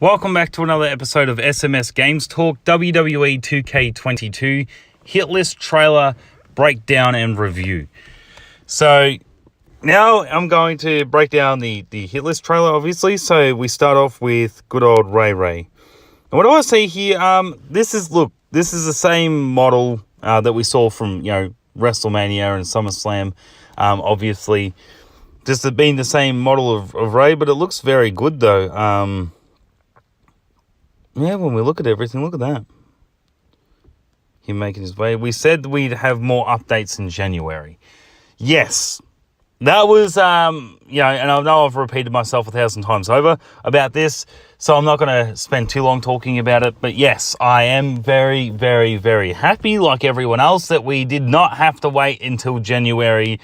Welcome back to another episode of SMS Games Talk, WWE 2K22 Hitlist trailer breakdown and review. So now I'm going to break down the Hitlist trailer, obviously. So we start off with good old Ray Ray. And what do I see here? This is the same model that we saw from WrestleMania and SummerSlam. Obviously, just being the same model of Ray, but it looks very good though. Yeah, when we look at everything, look at that. Him making his way. We said we'd have more updates in January. Yes. That was, and I know I've repeated myself 1,000 times over about this, so I'm not going to spend too long talking about it. But yes, I am very, very, very happy, like everyone else, that we did not have to wait until January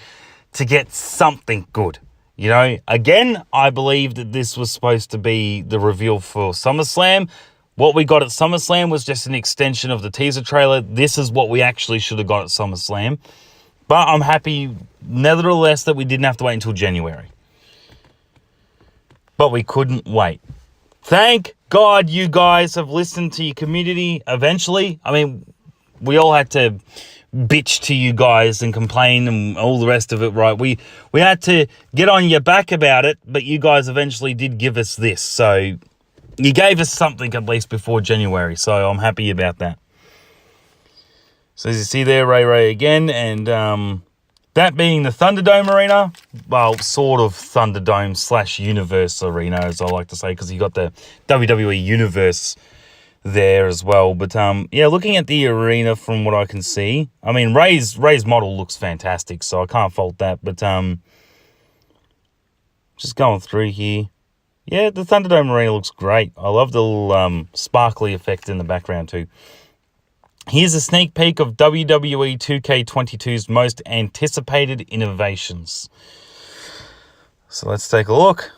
to get something good. Again, I believe that this was supposed to be the reveal for SummerSlam. What we got at SummerSlam was just an extension of the teaser trailer. This is what we actually should have got at SummerSlam. But I'm happy, nevertheless, that we didn't have to wait until January. But we couldn't wait. Thank God you guys have listened to your community eventually. I mean, we all had to bitch to you guys and complain and all the rest of it, right? We had to get on your back about it, but you guys eventually did give us this. So you gave us something at least before January, so I'm happy about that. So as you see there, Ray Ray again, and that being the Thunderdome Arena, well, sort of Thunderdome / Universe Arena, as I like to say, because you got the WWE Universe there as well. But yeah, looking at the arena from what I can see, I mean, Ray's model looks fantastic, so I can't fault that. But just going through here. Yeah, the Thunderdome Arena looks great. I love the little sparkly effect in the background too. Here's a sneak peek of WWE 2K22's most anticipated innovations. So let's take a look.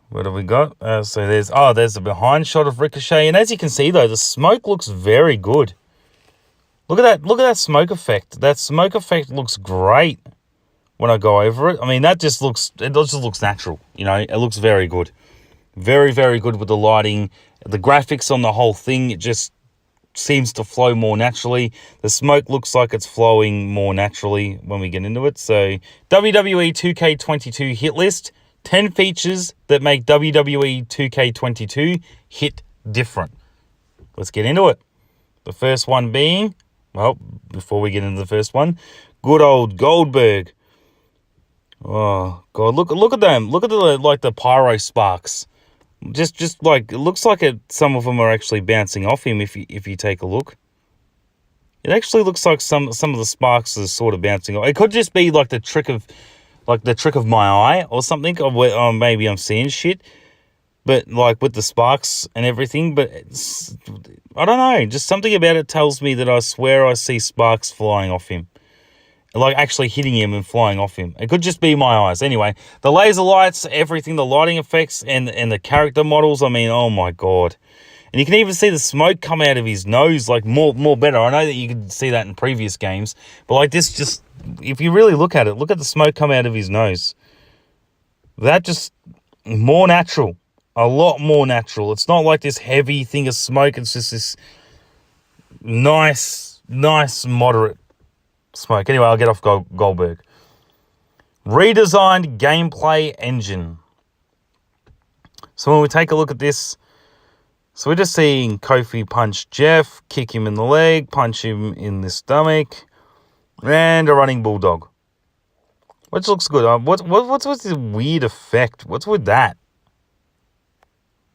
What have we got? So there's a behind shot of Ricochet. And as you can see though, the smoke looks very good. Look at that smoke effect. That smoke effect looks great. When I go over it, I mean, it just looks natural, it looks very good. Very, very good with the lighting. The graphics on the whole thing, it just seems to flow more naturally. The smoke looks like it's flowing more naturally when we get into it. So, WWE 2K22 hit list, 10 features that make WWE 2K22 hit different. Let's get into it. The first one being, well, before we get into the first one, good old Goldberg. Oh God! Look at them! Look at the pyro sparks. Just like it looks like some of them are actually bouncing off him. If you take a look, it actually looks like some of the sparks are sort of bouncing off. It could just be like the trick of my eye or something. Or maybe I'm seeing shit. But like with the sparks and everything. But I don't know. Just something about it tells me that I swear I see sparks flying off him. Like actually hitting him and flying off him. It could just be my eyes. Anyway, the laser lights, everything, the lighting effects, and the character models, I mean, oh my God. And you can even see the smoke come out of his nose, like more better. I know that you could see that in previous games, but like this just, if you really look at it, look at the smoke come out of his nose. That just, more natural. A lot more natural. It's not like this heavy thing of smoke. It's just this nice, moderate smoke. Anyway, I'll get off Goldberg. Redesigned gameplay engine. So when we take a look at this, so we're just seeing Kofi punch Jeff, kick him in the leg, punch him in the stomach, and a running bulldog, which looks good. What's this weird effect? What's with that?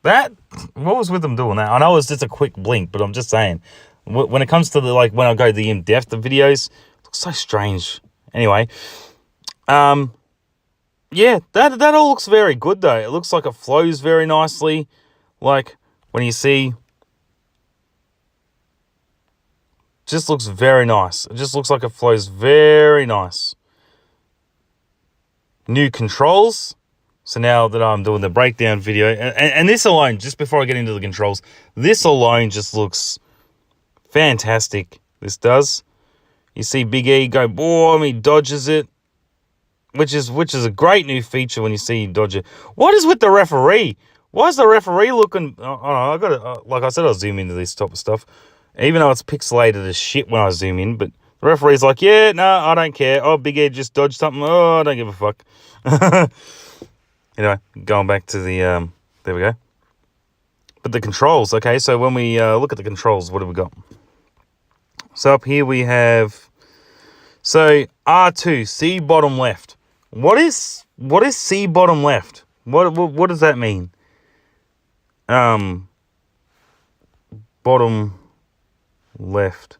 What was with them doing that? I know it's just a quick blink, but I'm just saying, when it comes to when I go to the in-depth videos, so strange. Anyway, yeah, that all looks very good though. It looks like it flows very nicely. Like when you see, just looks very nice. It just looks like it flows very nice. New controls. So now that I'm doing the breakdown video, and this alone, just before I get into the controls, this alone just looks fantastic. This does. You see Big E go, boom, he dodges it, which is a great new feature when you see you dodge it. What is with the referee? Why is the referee looking? I got to, like I said, I'll zoom into this type of stuff, even though it's pixelated as shit when I zoom in. But the referee's like, yeah, no, I don't care. Oh, Big Ed just dodged something. Oh, I don't give a fuck. Anyway, going back to the, there we go. But the controls, okay, so when we look at the controls, what have we got? So up here we have, so R2, C bottom left. What is C bottom left? What does that mean? Bottom left.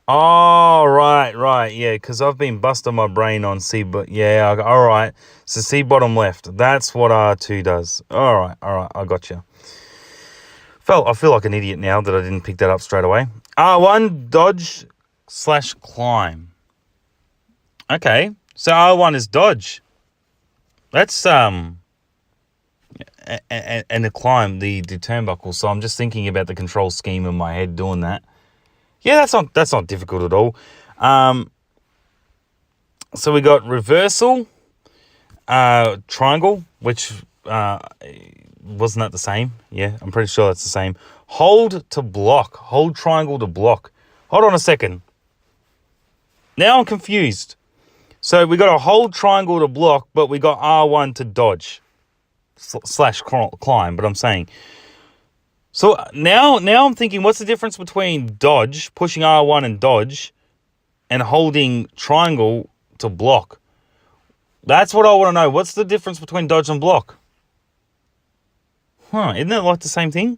Oh, right, yeah, because I've been busting my brain on C, but yeah, all right. So C bottom left, that's what R2 does. All right, I got you. I feel like an idiot now that I didn't pick that up straight away. R1, dodge / climb. Okay, so R1 is dodge. That's, and the climb, the turnbuckle. So I'm just thinking about the control scheme in my head doing that. Yeah, that's not difficult at all. So we got reversal, triangle, which wasn't that the same? Yeah, I'm pretty sure that's the same. Hold to block. Hold triangle to block. Hold on a second. Now I'm confused. So we got a hold triangle to block, but we got R1 to dodge / climb. But I'm saying. So now I'm thinking, what's the difference between dodge, pushing R1 and dodge, and holding triangle to block? That's what I want to know. What's the difference between dodge and block? Isn't it like the same thing?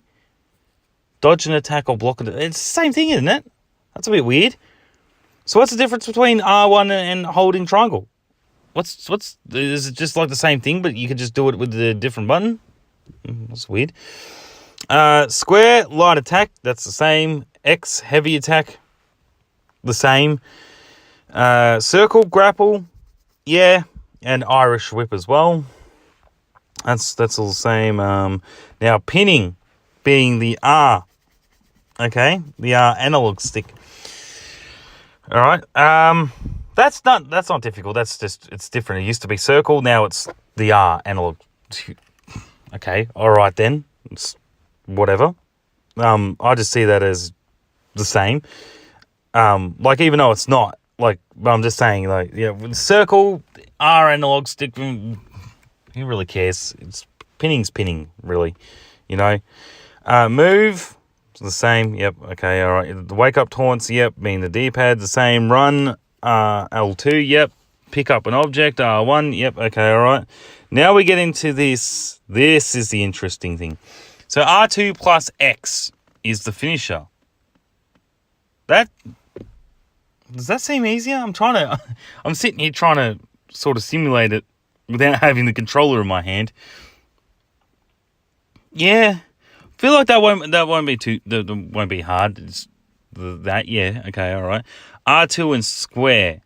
Dodge and attack or block. It's the same thing, isn't it? That's a bit weird. So what's the difference between R1 and holding triangle? Is it just like the same thing, but you can just do it with a different button? That's weird. Square, light attack, that's the same. X, heavy attack, the same. Circle, grapple, yeah, and Irish whip as well. That's all the same. Now pinning being the R, okay, the R analog stick. All right. That's not difficult. That's just, it's different. It used to be circle, now it's the R analog. Okay, all right then. It's whatever. I just see that as the same. Like, even though it's not, like, I'm just saying, like, yeah, with circle, R analog stick, who really cares? It's pinning's pinning, really, you know. Move, it's the same. Yep. Okay. All right. The wake up taunts. Yep. Being the D-pad, the same. Run, L2. Yep. Pick up an object, R1. Yep. Okay. All right. Now we get into this. This is the interesting thing. So R2 plus X is the finisher. Does that seem easier? I'm sitting here trying to sort of simulate it without having the controller in my hand. Yeah, feel like that won't be hard. It's that, yeah, okay, all right. R2 and square.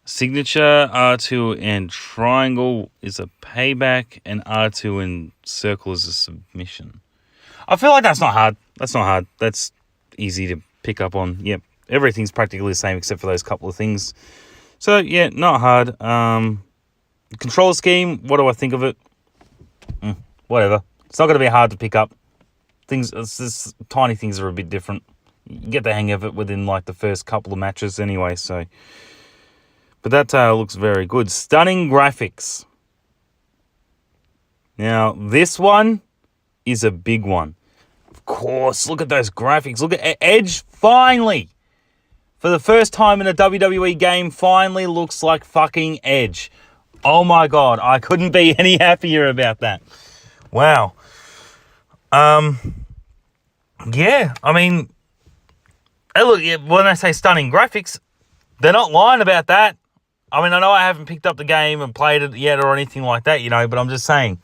Signature, R2 and triangle is a payback, and R2 and circle is a submission. I feel like that's not hard. That's easy to pick up on. Yep. Everything's practically the same except for those couple of things. So, yeah, not hard. Control scheme, what do I think of it? Whatever. It's not going to be hard to pick up. It's just tiny things are a bit different. You get the hang of it within, like, the first couple of matches anyway, so. But that looks very good. Stunning graphics. Now, this one is a big one. Of course, look at those graphics. Look at Edge, finally. For the first time in a WWE game, finally looks like fucking Edge. Oh my God, I couldn't be any happier about that. Wow. Yeah, I mean, hey, look, when I say stunning graphics, they're not lying about that. I mean, I know I haven't picked up the game and played it yet or anything like that, you know, but I'm just saying,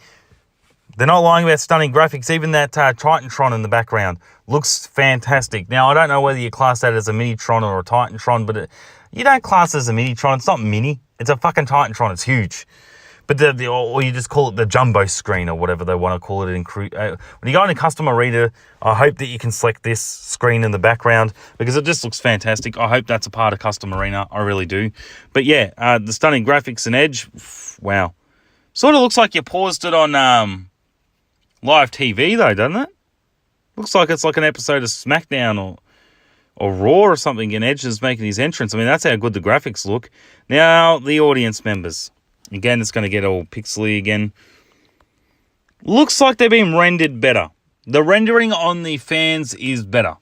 they're not lying about stunning graphics. Even that Titantron in the background looks fantastic. Now, I don't know whether you class that as a Minitron or a Titantron, but you don't class it as a Minitron. It's not mini. It's a fucking Titantron. It's huge. But or you just call it the jumbo screen or whatever they want to call it. When you go into Custom Arena, I hope that you can select this screen in the background because it just looks fantastic. I hope that's a part of Custom Arena. I really do. But yeah, the stunning graphics and Edge, wow. Sort of looks like you paused it on live TV, though, doesn't it? Looks like it's like an episode of SmackDown or Raw or something, and Edge is making his entrance. I mean, that's how good the graphics look. Now, the audience members. Again, it's going to get all pixely again. Looks like they've been rendered better. The rendering on the fans is better.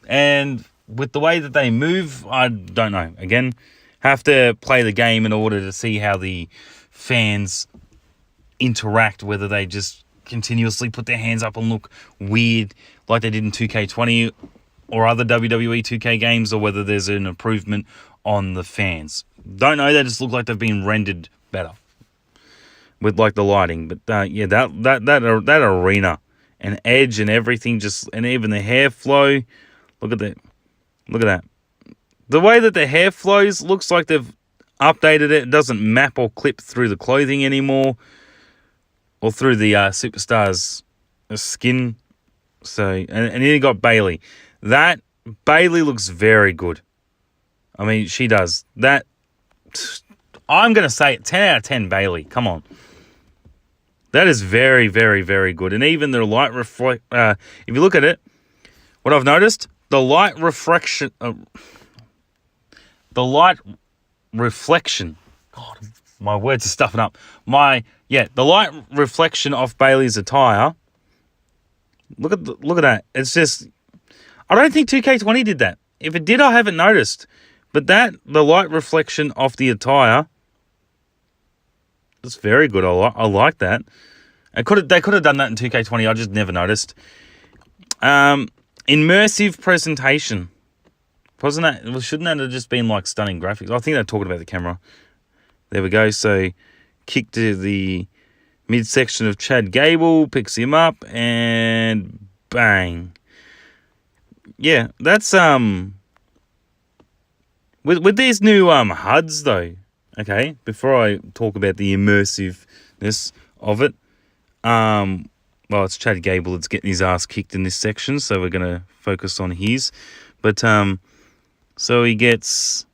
And with the way that they move, I don't know. Again, have to play the game in order to see how the fans interact, whether they just continuously put their hands up and look weird like they did in 2K20 or other WWE 2K games, or whether there's an improvement on the fans. Don't know, they just look like they've been rendered better with like the lighting. But yeah, that arena and Edge and everything, just, and even the hair flow. Look at that. Look at that. The way that the hair flows looks like they've updated it. It doesn't map or clip through the clothing anymore, or through the superstar's skin. So, and then you got Bayley. That Bayley looks very good. I mean, she does. That, I'm going to say it, 10 out of 10 Bayley. Come on. That is very, very, very good. And even the light if you look at it, what I've noticed, the light reflection, God, my words are stuffing up. The light reflection of Bayley's attire. Look at that. It's just, I don't think 2K20 did that. If it did, I haven't noticed. But the light reflection of the attire, that's very good. I like that. They could have done that in 2K20. I just never noticed. Immersive presentation. Shouldn't that have just been like stunning graphics? I think they're talking about the camera. There we go. So, kick to the midsection of Chad Gable, picks him up, and bang. Yeah, that's with these new HUDs though. Okay, before I talk about the immersiveness of it, well, it's Chad Gable that's getting his ass kicked in this section, so we're gonna focus on his. But so he gets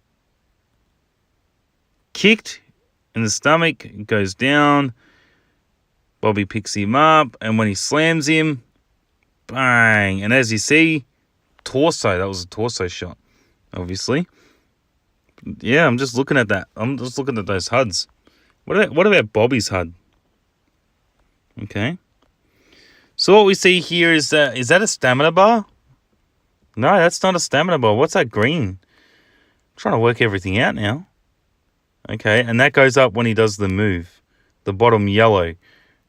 kicked in the stomach, goes down. Bobby picks him up, and when he slams him, bang! And as you see, torso. That was a torso shot, obviously. Yeah, I'm just looking at that. I'm just looking at those HUDs. What about Bobby's HUD? Okay. So what we see here is that a stamina bar? No, that's not a stamina bar. What's that green? I'm trying to work everything out now. Okay, and that goes up when he does the move. The bottom yellow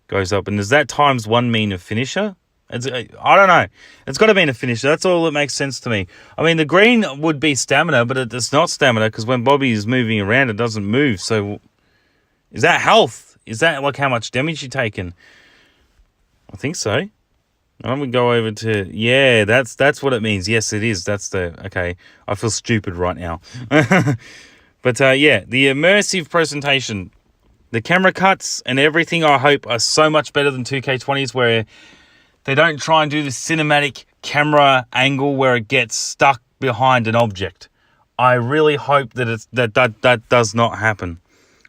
goes up. And does that ×1 mean a finisher? I don't know. It's got to mean a finisher. That's all that makes sense to me. I mean, the green would be stamina, but it's not stamina because when Bobby is moving around, it doesn't move. So is that health? Is that like how much damage you're taking? I think so. Why don't we go over to... Yeah, that's what it means. Yes, it is. That's the... Okay, I feel stupid right now. But yeah, the immersive presentation, the camera cuts and everything, I hope, are so much better than 2K20's, where they don't try and do the cinematic camera angle where it gets stuck behind an object. I really hope that that does not happen.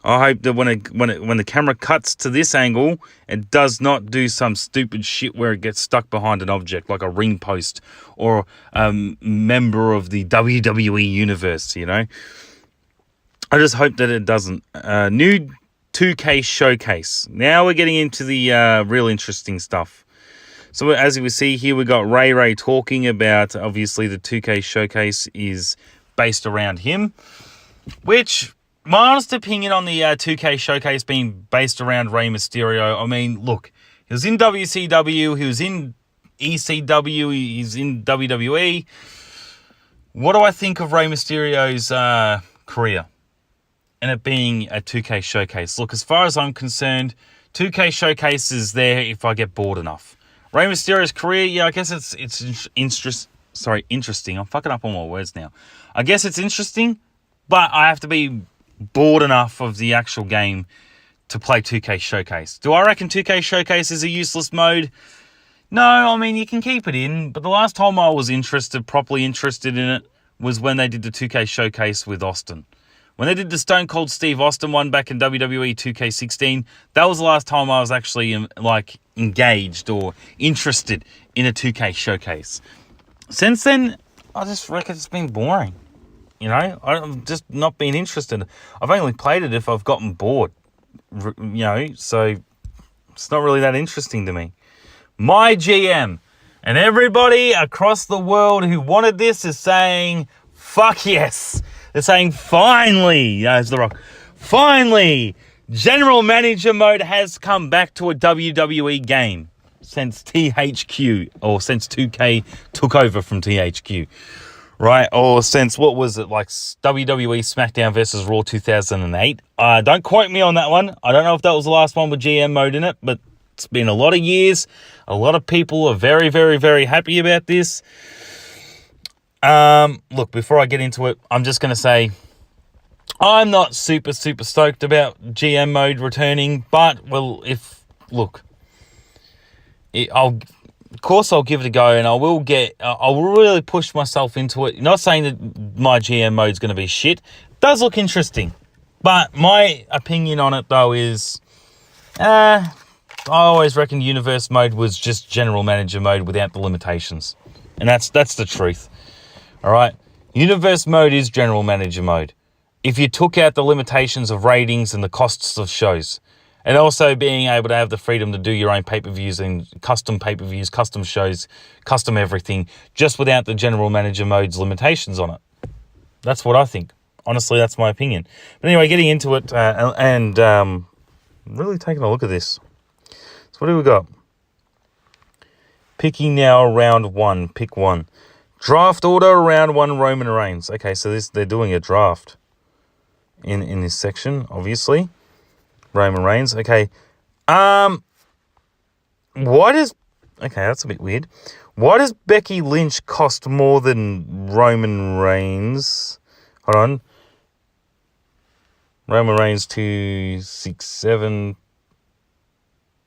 I hope that when the camera cuts to this angle, it does not do some stupid shit where it gets stuck behind an object like a ring post or a member of the WWE universe, you know. I just hope that it doesn't. New 2K showcase. Now we're getting into the real interesting stuff. So as you see here, we got Ray talking about, obviously, the 2K showcase is based around him, which, my honest opinion on the 2K showcase being based around Rey Mysterio, I mean, look, he was in WCW, he was in ECW, he's in WWE. What do I think of Rey Mysterio's career? And it being a 2K showcase. Look, as far as I'm concerned, 2K showcase is there if I get bored enough. Rey Mysterio's career, yeah, I guess it's interesting. I'm fucking up on my words now. I guess it's interesting, but I have to be bored enough of the actual game to play 2K showcase. Do I reckon 2K showcase is a useless mode? No, I mean, you can keep it in, but the last time I was properly interested in it, was when they did the 2K showcase with Austin. When they did the Stone Cold Steve Austin one back in WWE 2K16, that was the last time I was actually engaged or interested in a 2K showcase. Since then, I just reckon it's been boring. I've just not been interested. I've only played it if I've gotten bored, so it's not really that interesting to me. My GM and everybody across the world who wanted this is saying, fuck yes. They're saying, finally, there's The Rock, finally, General Manager mode has come back to a WWE game since THQ, or since 2K took over from THQ, right? Or since, what was it, like WWE SmackDown versus Raw 2008? Don't quote me on that one. I don't know if that was the last one with GM mode in it, but it's been a lot of years. A lot of people are very, very, very happy about this. Look, before I get into it, I'm just going to say I'm not super, super stoked about GM mode returning, but, of course I'll give it a go, and I'll really push myself into it. Not saying that my GM mode is going to be shit. It does look interesting, but my opinion on it, though, is, I always reckon Universe mode was just General Manager mode without the limitations, and that's the truth. All right, Universe mode is General Manager mode. If you took out the limitations of ratings and the costs of shows, and also being able to have the freedom to do your own pay-per-views and custom pay-per-views, custom shows, custom everything, just without the General Manager mode's limitations on it. That's what I think. Honestly, that's my opinion. But anyway, getting into it and really taking a look at this. So what do we got? Picking now round one. Pick one. Draft order, round one, Roman Reigns. Okay, so they're doing a draft in this section, obviously. Roman Reigns. Okay. Okay, that's a bit weird. Why does Becky Lynch cost more than Roman Reigns? Hold on. Roman Reigns 267,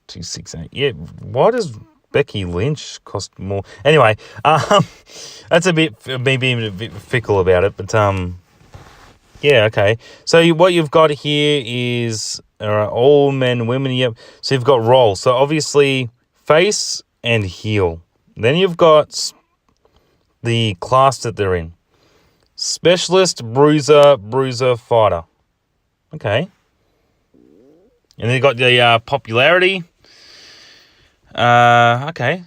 268. Yeah, why does Becky Lynch cost more? Anyway, that's a bit me being a bit fickle about it, but yeah, okay. So what you've got here is all men, women. Yep. So you've got roles. So obviously face and heel. Then you've got the class that they're in: specialist, bruiser, fighter. Okay. And then you've got the popularity. Okay.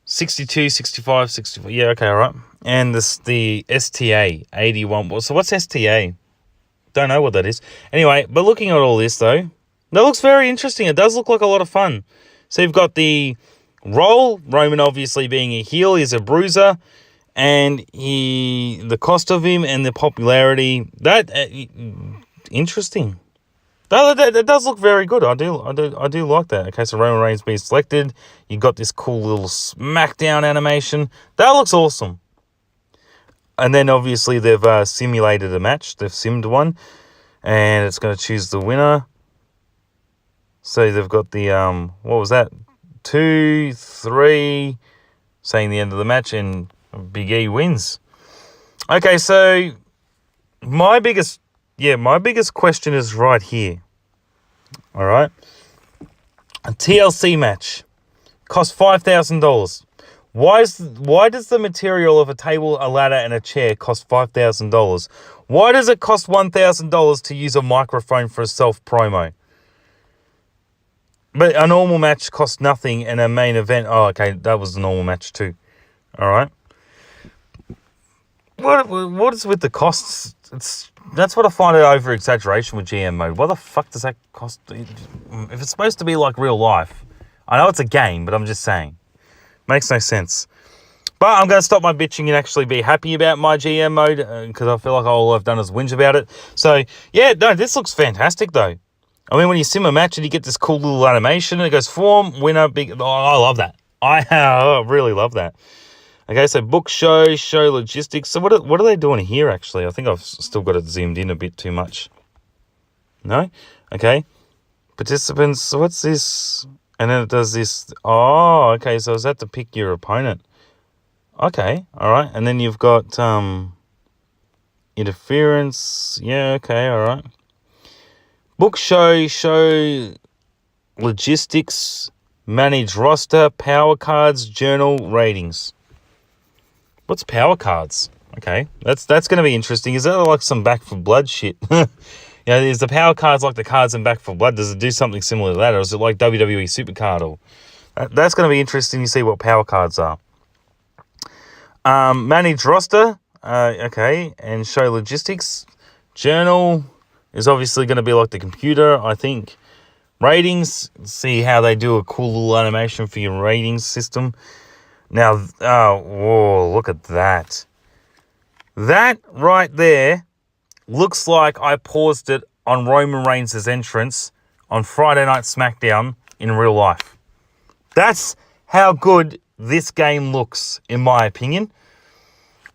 62, 65, 64. Yeah, okay, all right. And the STA, 81. So what's STA? Don't know what that is. Anyway, but looking at all this, though, that looks very interesting. It does look like a lot of fun. So you've got the role, Roman obviously being a heel, he's a bruiser, and the cost of him and the popularity, that interesting. That does look very good. I do like that. Okay, so Roman Reigns being selected. You got this cool little SmackDown animation. That looks awesome. And then obviously they've simulated a match. They've simmed one, and it's going to choose the winner. So they've got the what was that? 2, 3, saying the end of the match, and Big E wins. Okay, so my biggest question is right here. All right, a TLC match costs $5,000. Why does the material of a table, a ladder, and a chair cost $5,000? Why does it cost $1,000 to use a microphone for a self-promo? But a normal match costs nothing, and a main event... Oh, okay, that was a normal match too. All right. What is with the costs? That's what I find an over-exaggeration with GM mode. What the fuck does that cost? If it's supposed to be like real life... I know it's a game, but I'm just saying. Makes no sense. But I'm going to stop my bitching and actually be happy about my GM mode, because I feel like all I've done is whinge about it. So, yeah, no, this looks fantastic, though. I mean, when you sim a match and you get this cool little animation, and it goes form, winner, big... Oh, I love that. I really love that. Okay, so book show logistics. So what are they doing here, actually? I think I've still got it zoomed in a bit too much. No? Okay. Participants. So what's this? And then it does this. Oh, okay. So is that to pick your opponent? Okay. All right. And then you've got Interference. Yeah, okay, all right. Book show logistics, manage roster, power cards, journal, ratings. What's power cards? Okay, that's going to be interesting. Is that like some Back for Blood shit? Is the power cards like the cards in Back for Blood? Does it do something similar to that, or is it like WWE Supercard? Or that's going to be interesting to see what power cards are. Manage roster, okay, and show logistics. Journal is obviously going to be like the computer, I think. Ratings, see how they do a cool little animation for your ratings system. Now, whoa, look at that. That right there looks like I paused it on Roman Reigns' entrance on Friday Night SmackDown in real life. That's how good this game looks, in my opinion.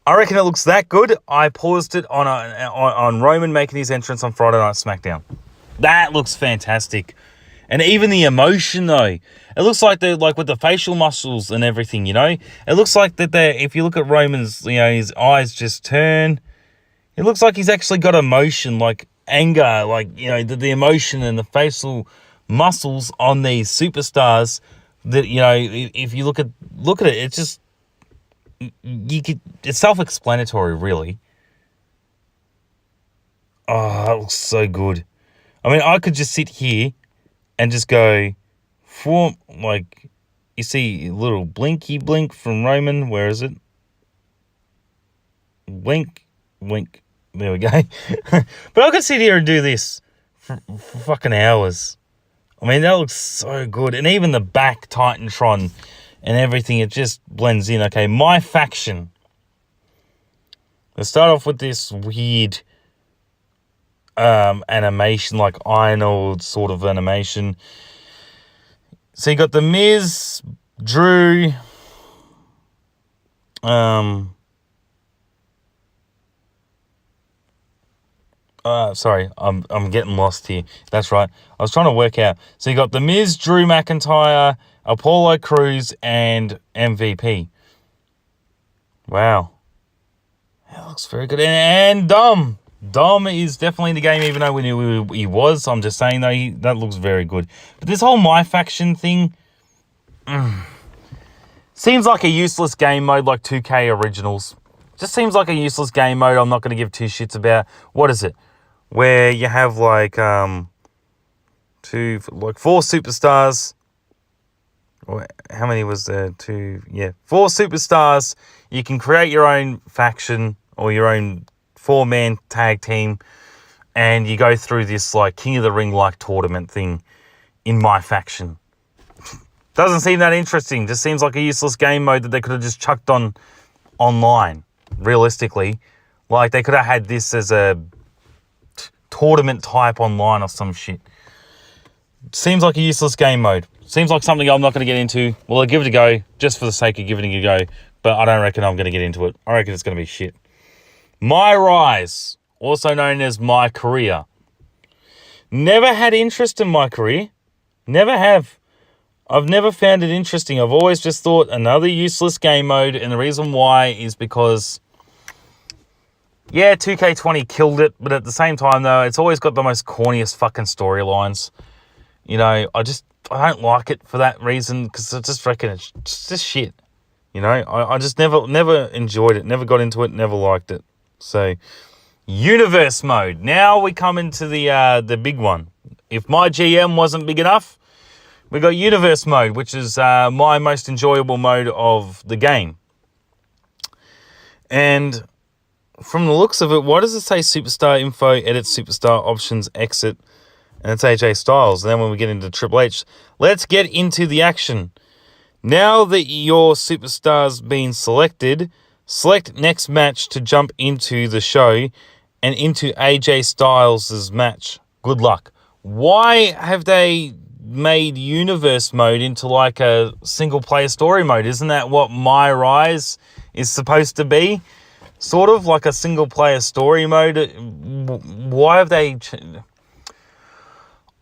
I reckon it looks that good. I paused it on Roman making his entrance on Friday Night SmackDown. That looks fantastic. And even the emotion, though. It looks like they're like with the facial muscles and everything, you know? It looks like that if you look at Roman's, his eyes just turn. It looks like he's actually got emotion, like anger, like, the emotion and the facial muscles on these superstars that, if you look at it, it's just, it's self-explanatory, really. Oh, that looks so good. I mean, I could just sit here and just go, you see a little blinky blink from Roman. Where is it? Blink. There we go. But I could sit here and do this for fucking hours. I mean, that looks so good. And even the back Titantron and everything, it just blends in. Okay, my faction. Let's start off with this weird animation, like Arnold sort of animation. So you got the Miz, Drew, sorry, I'm getting lost here. That's right. I was trying to work out. So you got the Miz, Drew McIntyre, Apollo Crews, and MVP. Wow. That looks very good. And Dom. Dom is definitely in the game, even though we knew he was. I'm just saying, though, that looks very good. But this whole My Faction thing seems like a useless game mode like 2K Originals. Just seems like a useless game mode I'm not going to give two shits about. What is it? Where you have like 4 superstars. Or how many was there? 4 superstars. You can create your own faction or your own 4-man tag team, and you go through this like King of the Ring like tournament thing in My Faction. Doesn't seem that interesting. Just seems like a useless game mode that they could have just chucked on online. Realistically, like they could have had this as a tournament type online or some shit. Seems like a useless game mode. Seems like something I'm not going to get into. Well, I'll give it a go just for the sake of giving it a go, but I don't reckon I'm going to get into it. I reckon it's going to be shit. My Rise, also known as My Career. Never had interest in My Career. Never have. I've never found it interesting. I've always just thought another useless game mode, and the reason why is because, 2K20 killed it, but at the same time, though, it's always got the most corniest fucking storylines. I don't like it for that reason, because I just reckon it's just shit. I just never enjoyed it, never got into it, never liked it. So, Universe Mode. Now we come into the big one. If my GM wasn't big enough, we got Universe Mode, which is my most enjoyable mode of the game. And from the looks of it, why does it say Superstar Info, Edit Superstar Options, Exit, and it's AJ Styles? And then when we get into Triple H, let's get into the action. Now that your superstar's been selected, select next match to jump into the show and into AJ Styles' match. Good luck. Why have they made Universe Mode into like a single player story mode? Isn't that what My Rise is supposed to be? Sort of like a single player story mode. Why have they...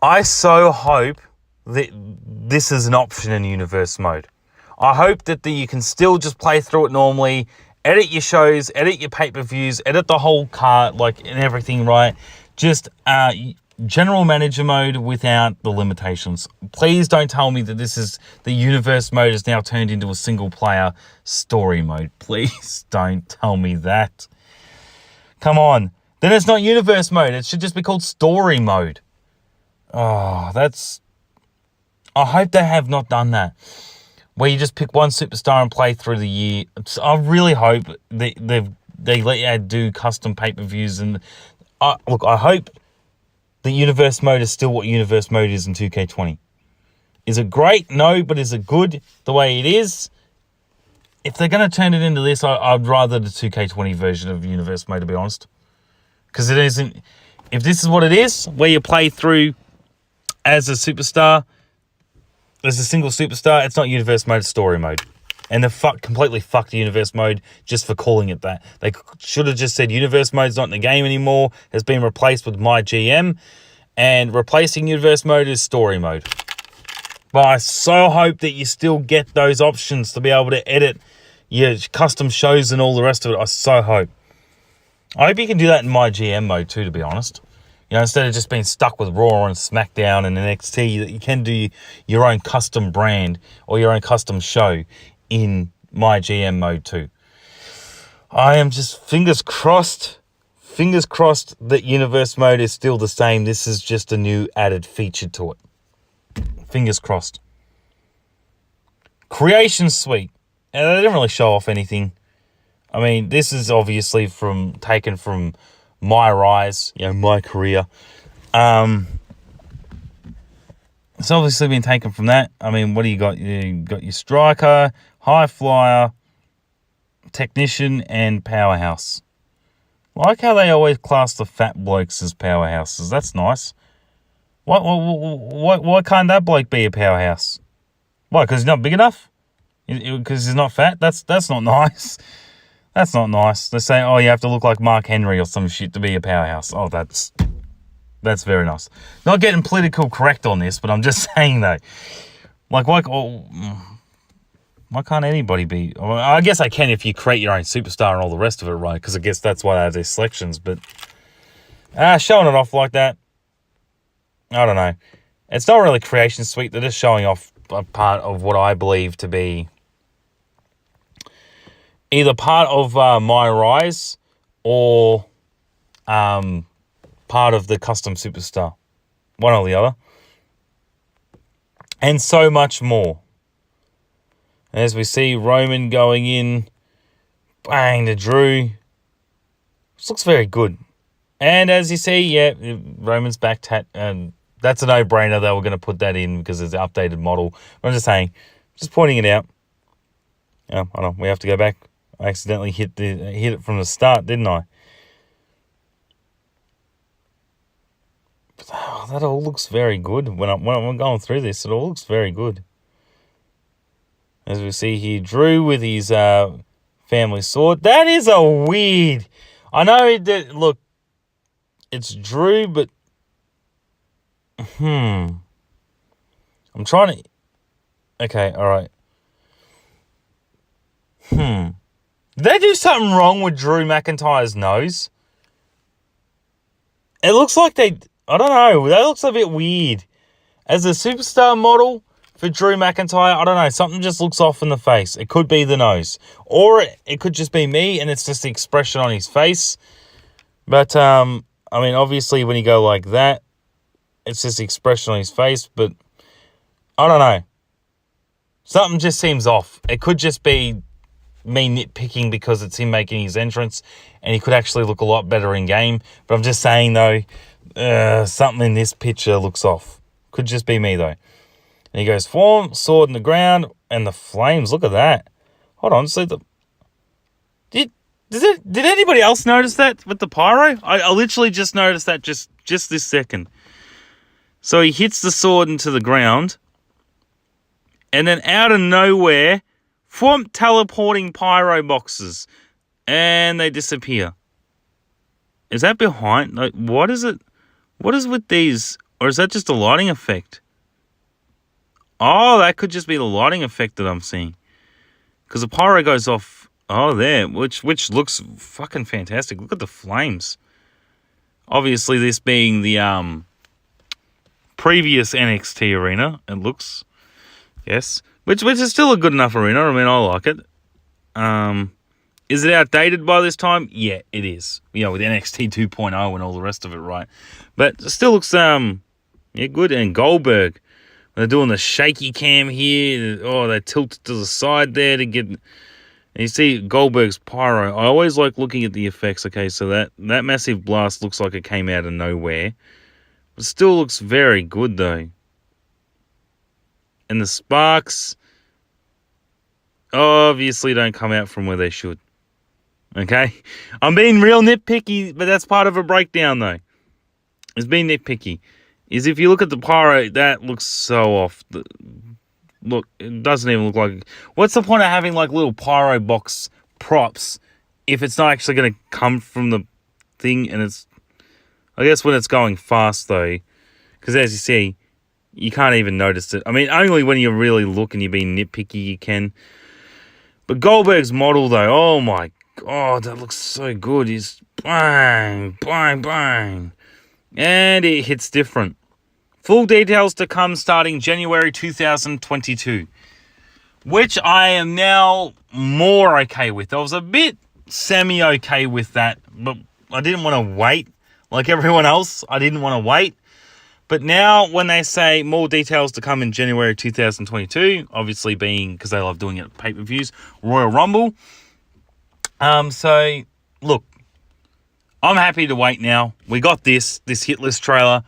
I so hope that this is an option in Universe Mode. I hope that you can still just play through it normally edit your shows, edit your pay-per-views, edit the whole cart, like, and everything, right? Just general manager mode without the limitations. Please don't tell me that this is the universe mode is now turned into a single player story mode. Please don't tell me that. Come on. Then it's not universe mode. It should just be called story mode. Oh, I hope they have not done that, where you just pick one superstar and play through the year. I really hope they let you do custom pay-per-views. And look, I hope the universe mode is still what universe mode is in 2K20. Is it great? No, but is it good the way it is? If they're going to turn it into this, I'd rather the 2K20 version of universe mode, to be honest. Because it isn't... If this is what it is, where you play through as a superstar, as a single superstar, it's not universe mode, it's story mode. And they completely fucked the universe mode just for calling it that. They should have just said universe mode's not in the game anymore, has been replaced with my GM, and replacing universe mode is story mode. But I so hope that you still get those options to be able to edit your custom shows and all the rest of it. I so hope. I hope you can do that in my GM mode too, to be honest. You know, instead of just being stuck with Raw and SmackDown and NXT, that you can do your own custom brand or your own custom show in my GM mode too. I am just fingers crossed that universe mode is still the same. This is just a new added feature to it. Fingers crossed. Creation Suite. And they didn't really show off anything. I mean, this is obviously taken from my rise, my career. It's obviously been taken from that. I mean, what do you got? You got your striker, high flyer, technician, and powerhouse. I like how they always class the fat blokes as powerhouses. That's nice. Why can't that bloke be a powerhouse? Why? Because he's not big enough? Because he's not fat? That's not nice. That's not nice. They say, oh, you have to look like Mark Henry or some shit to be a powerhouse. Oh, that's very nice. Not getting political correct on this, but I'm just saying though. Like, why can't anybody be? Well, I guess I can if you create your own superstar and all the rest of it, right? Because I guess that's why they have these selections. But showing it off like that, I don't know. It's not really Creation Suite. They're just showing off a part of what I believe to be either part of my rise or part of the custom superstar. One or the other. And so much more. As we see Roman going in, bang, to Drew. This looks very good. And as you see, Roman's back and that's a no-brainer that we're going to put that in because it's an updated model. But I'm just saying, just pointing it out. Hold on, we have to go back. I accidentally hit it from the start, didn't I? But, that all looks very good. When I'm going through this, it all looks very good. As we see here, Drew with his family sword. That is a weird... I know that, look, it's Drew, but... I'm trying to... Okay, alright. Did they do something wrong with Drew McIntyre's nose? It looks like they... I don't know. That looks a bit weird. As a superstar model for Drew McIntyre, I don't know. Something just looks off in the face. It could be the nose. Or it could just be me and it's just the expression on his face. But, I mean, obviously when you go like that, it's just the expression on his face. But, I don't know. Something just seems off. It could just be me nitpicking because it's him making his entrance and he could actually look a lot better in game. But I'm just saying, though, something in this picture looks off. Could just be me, though. And he goes, form, sword in the ground, and the flames. Look at that. Hold on, see the... Did anybody else notice that with the pyro? I literally just noticed that just this second. So he hits the sword into the ground, and then out of nowhere, teleporting pyro boxes, and they disappear. Is that behind? Like, what is it? What is with these? Or is that just a lighting effect? Oh, that could just be the lighting effect that I'm seeing. Because the pyro goes off Oh, there, which looks fucking fantastic. Look at the flames. Obviously, this being the previous NXT arena, it looks, yes, which is still a good enough arena. I mean, I like it. Is it outdated by this time? Yeah, it is. You know, with NXT 2.0 and all the rest of it, right? But it still looks yeah, good. And Goldberg, they're doing the shaky cam here. Oh, they tilt it to the side there to get. And you see Goldberg's pyro. I always like looking at the effects. Okay, so that massive blast looks like it came out of nowhere. But still looks very good, though. And the sparks obviously don't come out from where they should. Okay? I'm being real nitpicky, but that's part of a breakdown, though. It's being nitpicky. Is if you look at the pyro, that looks so off. Look, it doesn't even look like... What's the point of having, like, little pyro box props if it's not actually going to come from the thing? And it's... I guess when it's going fast, though, because as you see, you can't even notice it. I mean, only when you really look and you're being nitpicky, you can. But Goldberg's model, though, oh my God, that looks so good. He's bang, bang, bang. And it hits different. Full details to come starting January 2022, which I am now more okay with. I was a bit semi-okay with that, but I didn't want to wait. Like everyone else, I didn't want to wait. But now when they say more details to come in January 2022, obviously being, because they love doing it at pay-per-views, Royal Rumble. So, look, I'm happy to wait now. We got this Hitlist trailer.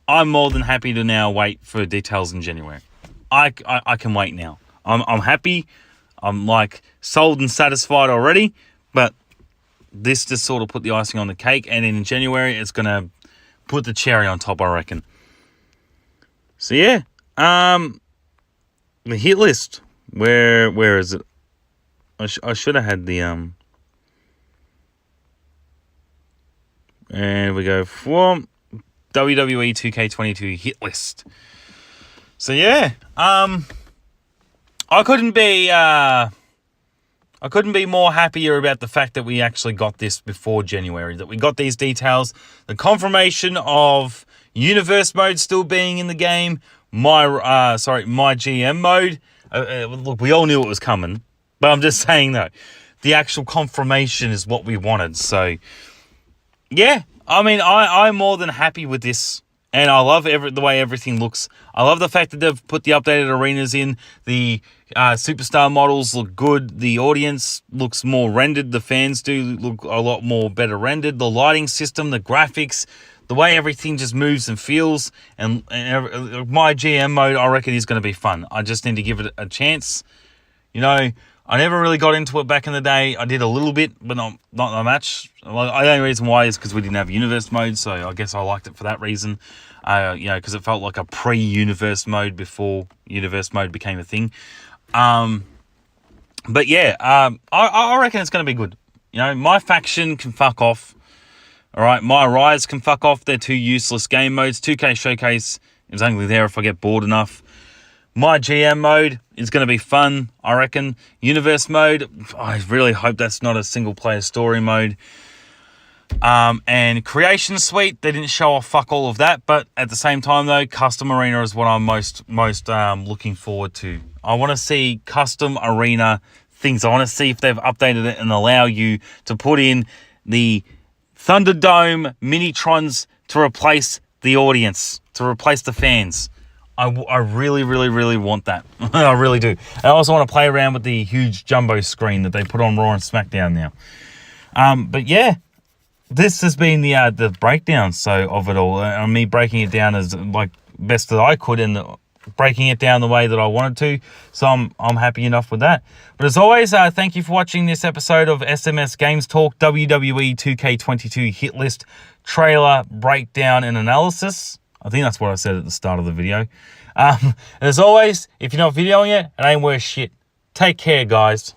I'm more than happy to now wait for details in January. I can wait now. I'm happy. I'm like sold and satisfied already. But this just sort of put the icing on the cake. And in January, it's going to put the cherry on top, I reckon. So yeah. The hit list. Where is it? I should have had the and we go from WWE 2K22 hit list. So yeah, I couldn't be more happier about the fact that we actually got this before January, that we got these details, the confirmation of universe mode still being in the game, my GM mode. Look, we all knew it was coming, but I'm just saying though, the actual confirmation is what we wanted. So yeah, I mean, I'm more than happy with this, and I love the way everything looks. I love the fact that they've put the updated arenas in. The superstar models look good. The audience looks more rendered. The fans do look a lot more better rendered. The lighting system, the graphics, the way everything just moves and feels. And my GM mode, I reckon, is going to be fun. I just need to give it a chance. You know, I never really got into it back in the day. I did a little bit, but not that much. The only reason why is because we didn't have universe mode, so I guess I liked it for that reason. You know, because it felt like a pre-universe mode before universe mode became a thing. But yeah, I reckon it's going to be good. You know, my faction can fuck off. All right, my Rise can fuck off. They're two useless game modes. 2K Showcase is only there if I get bored enough. My GM mode is going to be fun, I reckon. Universe mode, I really hope that's not a single-player story mode. And Creation Suite, they didn't show off fuck all of that, but at the same time, though, Custom Arena is what I'm most looking forward to. I want to see Custom Arena things. I want to see if they've updated it and allow you to put in the Thunderdome Minitrons to replace the audience, to replace the fans. I really, really, really want that. I really do. I also want to play around with the huge jumbo screen that they put on Raw and SmackDown now. But yeah, this has been the breakdown of it all. And me breaking it down as like best that I could and breaking it down the way that I wanted to. So I'm happy enough with that. But as always, thank you for watching this episode of SMS Games Talk WWE 2K22 Hit List Trailer Breakdown and Analysis. I think that's what I said at the start of the video. And as always, if you're not videoing it, it ain't worth shit. Take care, guys.